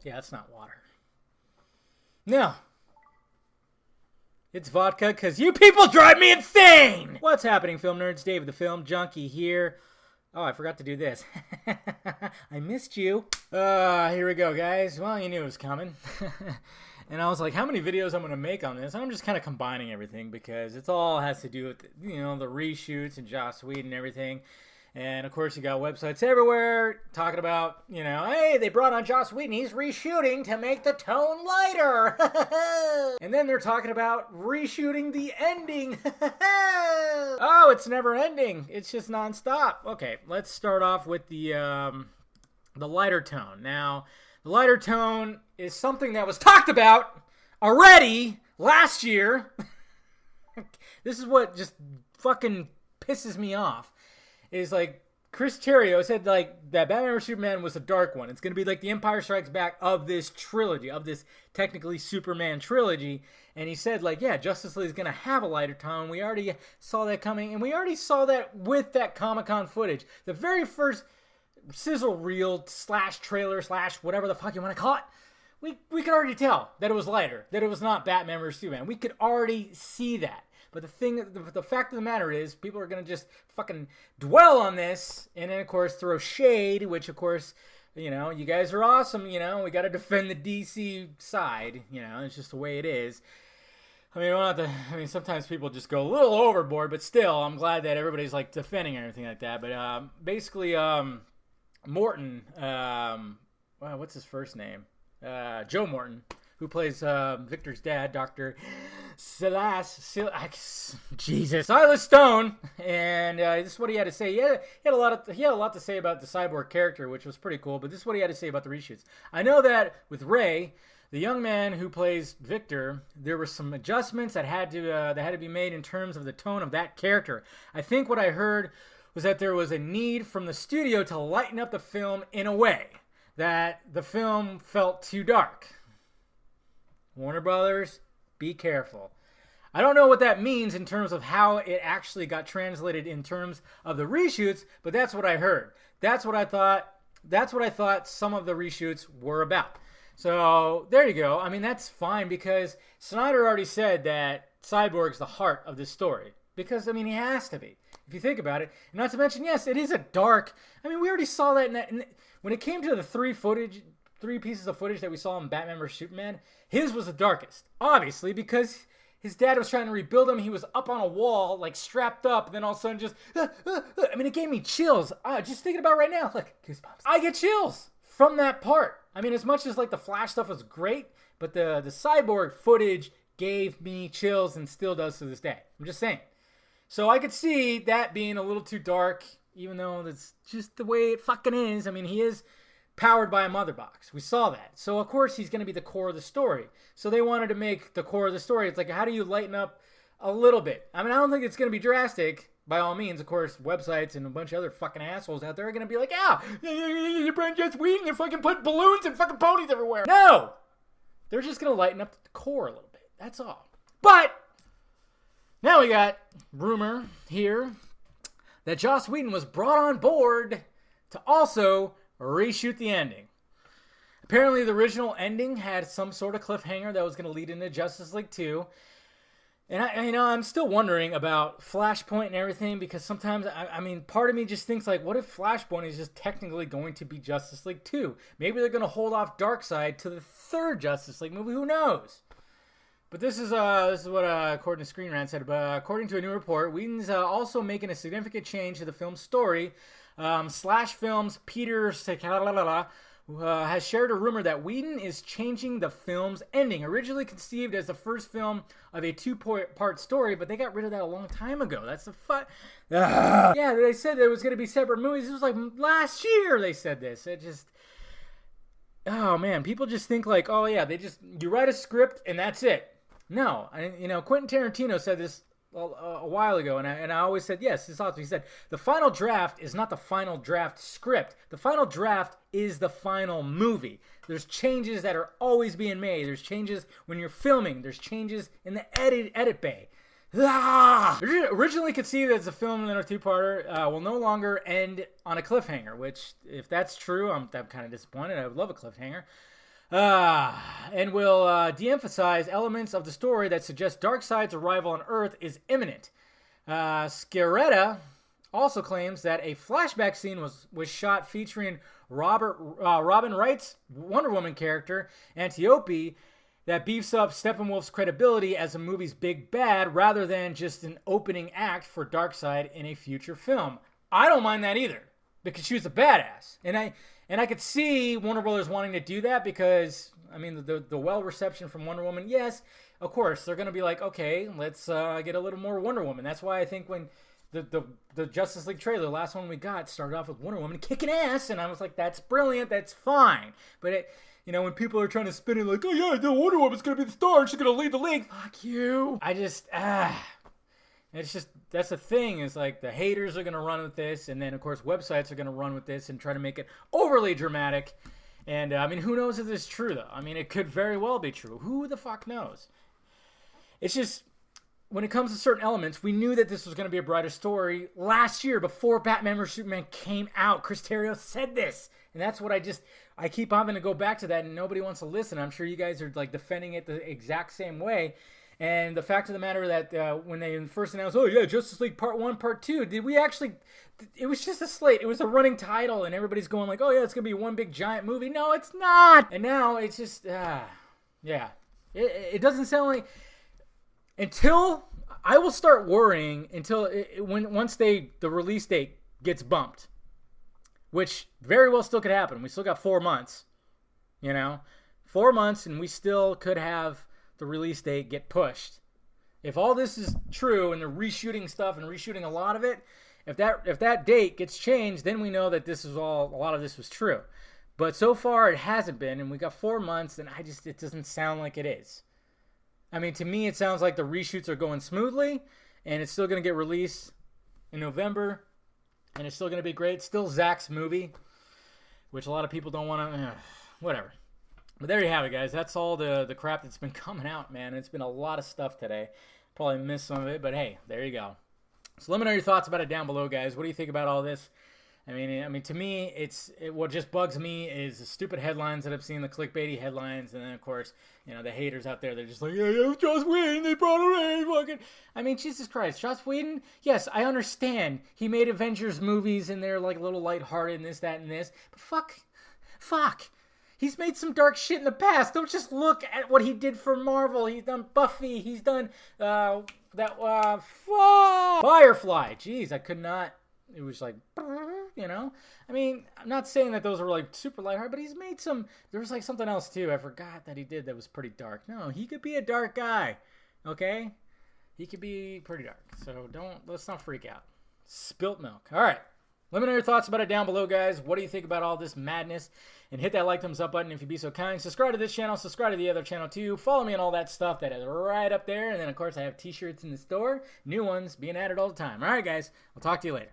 Yeah, it's not water. No. It's vodka because you people drive me insane! What's happening, film nerds? Dave the Film Junkie here. Oh, I forgot to do this. I missed you. Here we go, guys. Well, you knew it was coming. And I was like, how many videos I'm going to make on this? And I'm just kind of combining everything because it's all has to do with, the reshoots and Joss Whedon and everything. And, of course, you got websites everywhere talking about, hey, they brought on Joss Whedon. He's reshooting to make the tone lighter. And then they're talking about reshooting the ending. Oh, it's never ending. It's just nonstop. Okay, let's start off with the lighter tone. Now, the lighter tone is something that was talked about already last year. This is what just fucking pisses me off. Is like Chris Terrio said like that Batman vs Superman was a dark one. It's going to be like the Empire Strikes Back of this trilogy, of this technically Superman trilogy. And he said like, yeah, Justice League is going to have a lighter tone. We already saw that coming, and we already saw that with that Comic-Con footage. The very first sizzle reel / trailer / whatever the fuck you want to call it. We could already tell that it was lighter, that it was not Batman vs Superman. We could already see that. But the fact of the matter is, people are going to just fucking dwell on this, and then, of course, throw shade, which, of course, you guys are awesome, we got to defend the DC side, it's just the way it is. Sometimes people just go a little overboard, but still, I'm glad that everybody's, like, defending everything like that. But, basically, Morton, what's his first name? Joe Morton, who plays Victor's dad, Dr. Silas Stone, and this is what he had to say. He had a lot to say about the Cyborg character, which was pretty cool. But this is what he had to say about the reshoots. I know that with Ray, the young man who plays Victor, there were some adjustments that had to be made in terms of the tone of that character. I think what I heard was that there was a need from the studio to lighten up the film in a way that the film felt too dark. Warner Brothers, be careful. I don't know what that means in terms of how it actually got translated in terms of the reshoots, but that's what I heard. That's what I thought some of the reshoots were about. So there you go. That's fine because Snyder already said that Cyborg's the heart of this story. Because, he has to be. If you think about it. And not to mention, yes, it is a dark... we already saw that when it came to the three pieces of footage that we saw in Batman vs Superman, his was the darkest. Obviously, because his dad was trying to rebuild him. He was up on a wall, like strapped up, and then all of a sudden just... it gave me chills. Just thinking about it right now, like, goosebumps. I get chills from that part. As much as, like, the Flash stuff was great, but the Cyborg footage gave me chills and still does to this day. I'm just saying. So I could see that being a little too dark, even though that's just the way it fucking is. He is powered by a mother box. We saw that. So, of course, he's going to be the core of the story. So they wanted to make the core of the story. It's like, how do you lighten up a little bit? I don't think it's going to be drastic. By all means, of course, websites and a bunch of other fucking assholes out there are going to be like, you bring Joss Whedon and fucking put balloons and fucking ponies everywhere. No! They're just going to lighten up the core a little bit. That's all. But now we got rumor here that Joss Whedon was brought on board to also reshoot the ending. Apparently, the original ending had some sort of cliffhanger that was going to lead into Justice League 2. And I'm still wondering about Flashpoint and everything because sometimes, part of me just thinks like, what if Flashpoint is just technically going to be Justice League 2? Maybe they're going to hold off Darkseid to the third Justice League movie. Who knows? But this is what, according to Screen Rant said, according to a new report, Whedon's also making a significant change to the film's story. Slash Films' Peter has shared a rumor that Whedon is changing the film's ending. Originally conceived as the first film of a two-part story, but they got rid of that a long time ago. That's the Yeah, they said there was going to be separate movies. It was like last year they said this. It just... Oh, man. People just think like, oh, yeah, you write a script and that's it. No. Quentin Tarantino said this a while ago, and I always said, yes, it's awesome. He said, the final draft is not the final draft script. The final draft is the final movie. There's changes that are always being made. There's changes when you're filming. There's changes in the edit bay. Originally conceived as a film and a two-parter, will no longer end on a cliffhanger, which, if that's true, I'm kind of disappointed. I would love a cliffhanger. And will de-emphasize elements of the story that suggest Darkseid's arrival on Earth is imminent. Sciaretta also claims that a flashback scene was shot featuring Robin Wright's Wonder Woman character, Antiope, that beefs up Steppenwolf's credibility as the movie's big bad rather than just an opening act for Darkseid in a future film. I don't mind that either, because she was a badass. And I could see Warner Brothers wanting to do that because, I mean, the well reception from Wonder Woman, yes, of course, they're going to be like, okay, let's get a little more Wonder Woman. That's why I think when the Justice League trailer, the last one we got, started off with Wonder Woman kicking ass, and I was like, that's brilliant, that's fine. But when people are trying to spin it like, oh yeah, the Wonder Woman's gonna be the star and she's gonna lead the league, fuck you. It's just, that's the thing, is like the haters are gonna run with this, and then of course websites are gonna run with this and try to make it overly dramatic. And I mean, who knows if this is true though? I mean, it could very well be true. Who the fuck knows? It's just, when it comes to certain elements, we knew that this was going to be a brighter story last year before Batman vs. Superman came out. Chris Terrio said this. And that's what I keep having to go back to that, and nobody wants to listen. I'm sure you guys are like defending it the exact same way. And the fact of the matter that when they first announced, oh yeah, Justice League Part 1, Part 2, did we actually, it was just a slate. It was a running title, and everybody's going like, oh yeah, it's going to be one big giant movie. No, it's not. And now it's just, yeah. It doesn't sound like... Until I will start worrying once the release date gets bumped, which very well still could happen. We still got 4 months, 4 months, and we still could have the release date get pushed. If all this is true and they're reshooting stuff and reshooting a lot of it, if that date gets changed, then we know that a lot of this was true. But so far it hasn't been, and we got 4 months, and it doesn't sound like it is. I mean, to me, it sounds like the reshoots are going smoothly, and it's still going to get released in November, and it's still going to be great. It's still Zack's movie, which a lot of people don't want to... whatever. But there you have it, guys. That's all the crap that's been coming out, man. It's been a lot of stuff today. Probably missed some of it, but hey, there you go. So let me know your thoughts about it down below, guys. What do you think about all this? I mean, to me, what just bugs me is the stupid headlines that I've seen, the clickbaity headlines, and then of course, the haters out there. They're just like, yeah, Joss Whedon, they brought him in, fucking. I mean, Jesus Christ, Joss Whedon. Yes, I understand. He made Avengers movies, and they're like a little lighthearted, and this, that, and this. But fuck. He's made some dark shit in the past. Don't just look at what he did for Marvel. He's done Buffy. He's done Firefly. Jeez, I could not. It was like, I mean, I'm not saying that those were like super lighthearted, but he's made some. There was like something else too. I forgot that he did that was pretty dark. No, he could be a dark guy. Okay, he could be pretty dark. So let's not freak out. Spilt milk. All right. Let me know your thoughts about it down below, guys. What do you think about all this madness? And hit that like, thumbs up button if you'd be so kind. Subscribe to this channel. Subscribe to the other channel too. Follow me on all that stuff that is right up there. And then, of course, I have t-shirts in the store. New ones being added all the time. All right, guys. I'll talk to you later.